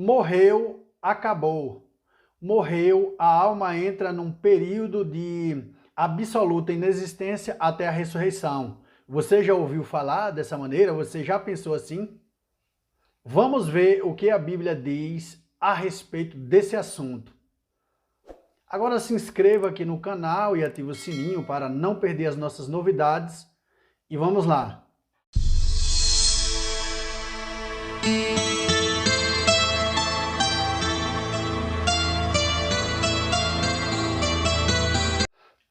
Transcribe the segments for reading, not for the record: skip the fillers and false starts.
Morreu, acabou. Morreu, a alma entra num período de absoluta inexistência até a ressurreição. Você já ouviu falar dessa maneira? Você já pensou assim? Vamos ver o que a Bíblia diz a respeito desse assunto. Agora se inscreva aqui no canal e ative o sininho para não perder as nossas novidades. E vamos lá.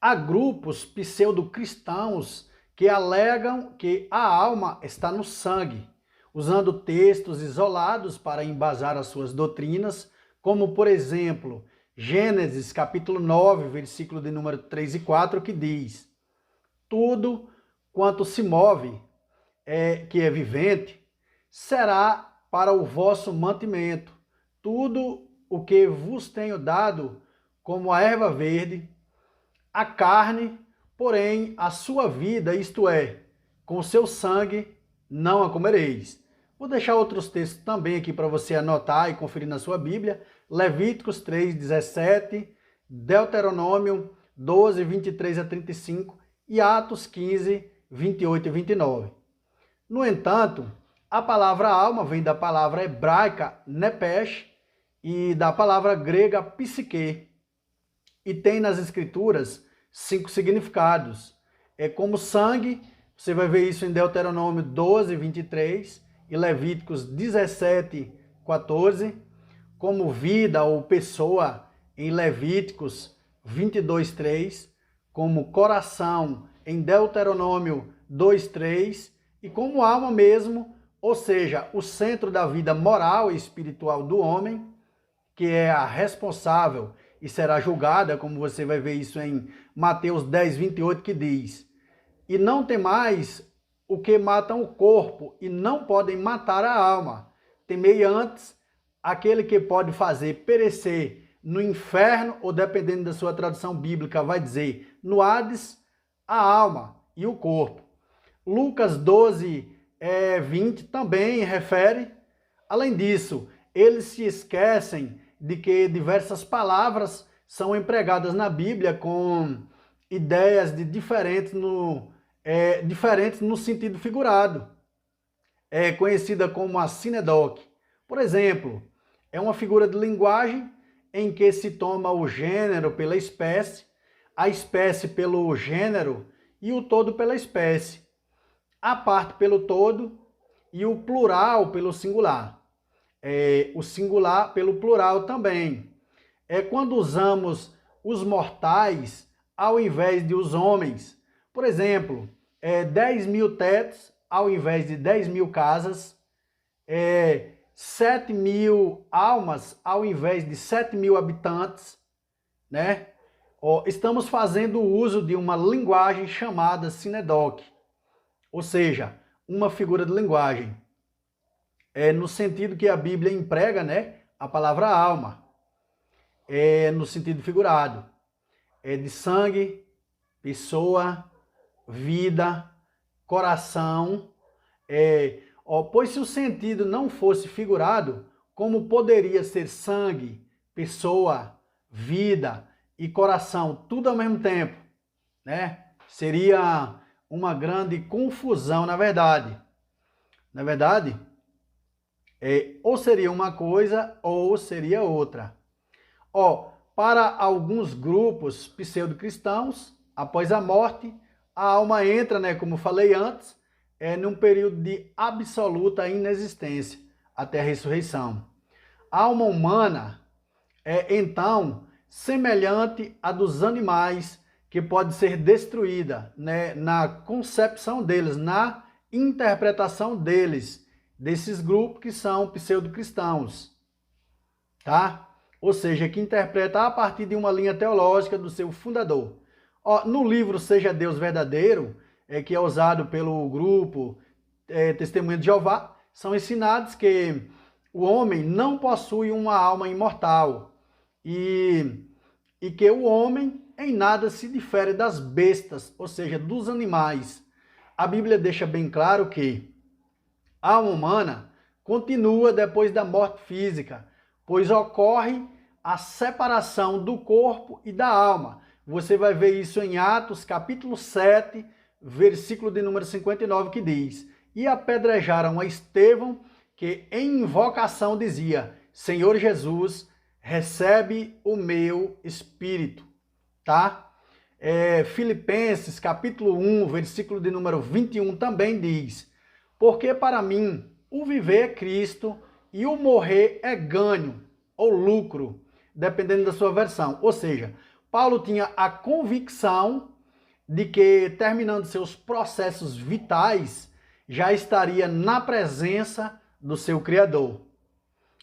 Há grupos pseudo-cristãos que alegam que a alma está no sangue, usando textos isolados para embasar as suas doutrinas, como, por exemplo, Gênesis capítulo 9, versículo de número 3 e 4, que diz: tudo quanto se move, que é vivente, será para o vosso mantimento. Tudo o que vos tenho dado como a erva verde, a carne, porém, a sua vida, isto é, com o seu sangue, não a comereis. Vou deixar outros textos também aqui para você anotar e conferir na sua Bíblia. Levíticos 3, 17, Deuteronômio 12, 23 a 35 e Atos 15, 28 e 29. No entanto, a palavra alma vem da palavra hebraica nepesh e da palavra grega psique, e tem nas escrituras 5 significados. É como sangue, você vai ver isso em Deuteronômio 12, 23 e Levíticos 17, 14. Como vida ou pessoa em Levíticos 22, 3. Como coração em Deuteronômio 2, 3. E como alma mesmo, ou seja, o centro da vida moral e espiritual do homem, que é a responsável e será julgada, como você vai ver isso em Mateus 10, 28, que diz: e não temais o que matam o corpo, e não podem matar a alma. Temei antes aquele que pode fazer perecer no inferno, ou dependendo da sua tradução bíblica, vai dizer no Hades, a alma e o corpo. Lucas 12, 20 também refere. Além disso, eles se esquecem de que diversas palavras são empregadas na Bíblia com ideias diferentes no sentido figurado. É conhecida como a sinedoque. Por exemplo, é uma figura de linguagem em que se toma o gênero pela espécie, a espécie pelo gênero e o todo pela espécie, a parte pelo todo e o plural pelo singular. O singular pelo plural também. É quando usamos os mortais ao invés de os homens. Por exemplo, 10 mil tetos ao invés de 10 mil casas, 7 mil almas ao invés de 7 mil habitantes, né? Estamos fazendo uso de uma linguagem chamada sinedoque, ou seja, uma figura de linguagem. No sentido que a Bíblia emprega, né, a palavra alma, no sentido figurado, de sangue, pessoa, vida, coração. Pois se o sentido não fosse figurado, como poderia ser sangue, pessoa, vida e coração tudo ao mesmo tempo, né? Seria uma grande confusão, na verdade. Na verdade, ou seria uma coisa ou seria outra. Para alguns grupos pseudo-cristãos, após a morte, a alma entra, né, como falei antes, num período de absoluta inexistência até a ressurreição. A alma humana é, então, semelhante à dos animais, que pode ser destruída, né, na concepção deles, na interpretação deles, desses grupos que são pseudo-cristãos, tá? Ou seja, que interpreta a partir de uma linha teológica do seu fundador. No livro Seja Deus Verdadeiro, que é usado pelo grupo Testemunha de Jeová, são ensinados que o homem não possui uma alma imortal e que o homem em nada se difere das bestas, ou seja, dos animais. A Bíblia deixa bem claro que a alma humana continua depois da morte física, pois ocorre a separação do corpo e da alma. Você vai ver isso em Atos, capítulo 7, versículo de número 59, que diz: E apedrejaram a Estevão, que em invocação dizia: Senhor Jesus, recebe o meu espírito. Tá? Filipenses, capítulo 1, versículo de número 21, também diz: Porque para mim o viver é Cristo e o morrer é ganho ou lucro, dependendo da sua versão. Ou seja, Paulo tinha a convicção de que, terminando seus processos vitais, já estaria na presença do seu Criador.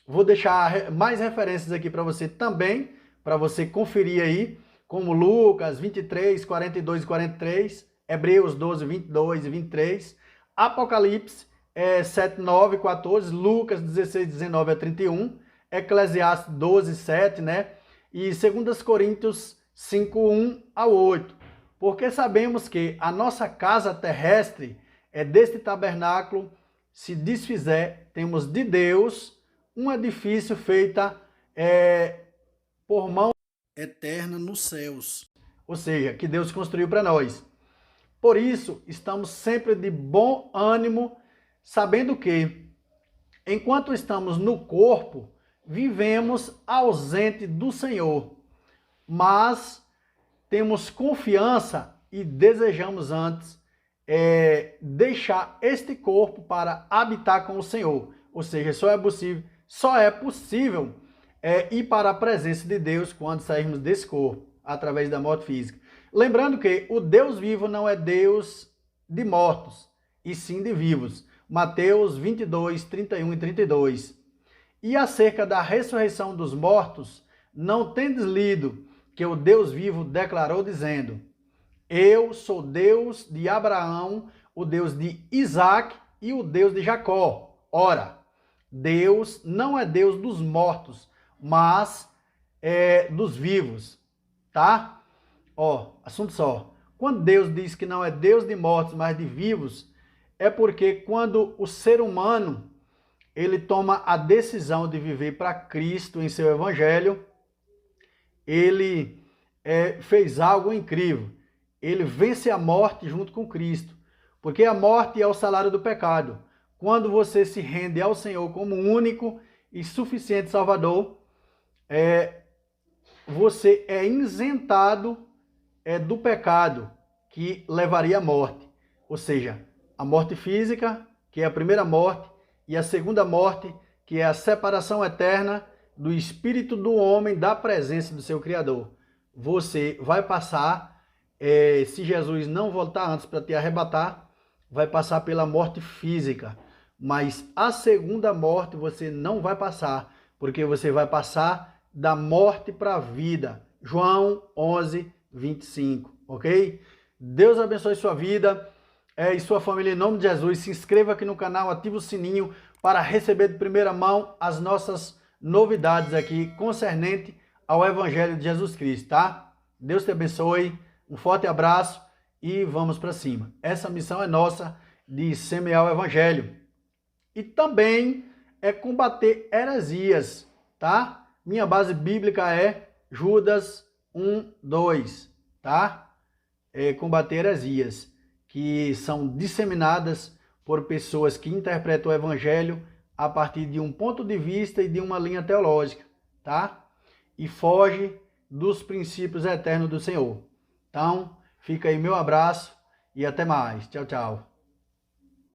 Vou deixar mais referências aqui para você também, para você conferir aí, como Lucas 23, 42 e 43, Hebreus 12, 22 e 23, Apocalipse 7, 9 e 14, Lucas 16, 19 a 31, Eclesiastes 12, 7, né? E 2 Coríntios 5, 1 a 8. Porque sabemos que a nossa casa terrestre é deste tabernáculo, se desfizer, temos de Deus um edifício feita por mão eterna nos céus. Ou seja, que Deus construiu para nós. Por isso, estamos sempre de bom ânimo, sabendo que, enquanto estamos no corpo, vivemos ausente do Senhor, mas temos confiança e desejamos antes deixar este corpo para habitar com o Senhor. Ou seja, só é possível ir para a presença de Deus quando sairmos desse corpo, através da morte física. Lembrando que o Deus vivo não é Deus de mortos, e sim de vivos. Mateus 22, 31 e 32. E acerca da ressurreição dos mortos, não tendes lido que o Deus vivo declarou dizendo: Eu sou Deus de Abraão, o Deus de Isaac e o Deus de Jacó. Ora, Deus não é Deus dos mortos, mas dos vivos, tá? Assunto só. Quando Deus diz que não é Deus de mortos, mas de vivos, é porque quando o ser humano ele toma a decisão de viver para Cristo em seu evangelho, ele fez algo incrível. Ele vence a morte junto com Cristo, porque a morte é o salário do pecado. Quando você se rende ao Senhor como único e suficiente Salvador, você é isentado do pecado que levaria à morte. Ou seja, a morte física, que é a primeira morte, e a segunda morte, que é a separação eterna do espírito do homem da presença do seu Criador. Você vai passar, se Jesus não voltar antes para te arrebatar, vai passar pela morte física. Mas a segunda morte você não vai passar, porque você vai passar da morte para a vida. João 11, 25, ok? Deus abençoe sua vida e sua família em nome de Jesus. Se inscreva aqui no canal, ative o sininho para receber de primeira mão as nossas novidades aqui concernente ao Evangelho de Jesus Cristo, tá? Deus te abençoe, um forte abraço e vamos para cima. Essa missão é nossa de semear o Evangelho. E também combater heresias, tá? Minha base bíblica é Judas 1, 2, tá? Combater heresias que são disseminadas por pessoas que interpretam o Evangelho a partir de um ponto de vista e de uma linha teológica, tá? E foge dos princípios eternos do Senhor. Então, fica aí meu abraço e até mais. Tchau, tchau.